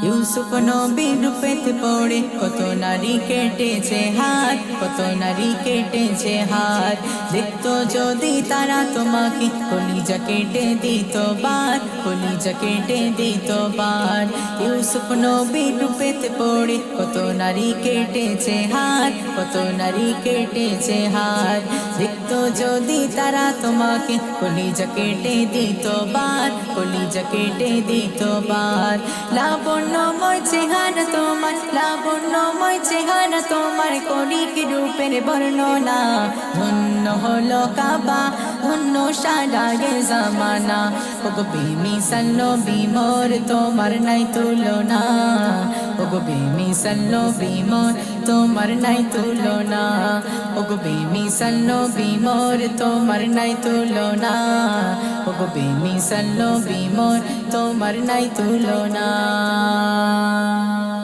ইউসুফ নবীর রূপেতে পড়ে কত নারী কেটেছে হাত, কত নারী কেটেছে হাত। দেখতো যদি তারা তোমাকে কলিজা কেটে দিত বার, কলিজা কেটে দিত বার। ইউসুফ নবীর রূপেতে পড়ে কত নারী কেটেছে হাত, কত নারী কেটেছে হাত। দেখতো যদি তারা তোমাকে কলিজা কেটে দিত বার, কলিজা কেটে দিত বার। লাবণ্যময় চেহারা তোমার, লাবণ্যময় চেহারা তোমার, কলিক রূপের বর্ণনা। ধন্য হলো কাবা, ধন্য সারা এ জামানা। ওগো বেমিসাল নবী মোর তোমার নাই তুলনা, ওগো বেমিসাল নবী মোর তোমার নাই তুলনা, ওগো বেমিসাল নবী মোর তোমার নাই তুলনা, ওগো বেমিসাল নবী মোর তোমার নাই তুলনা।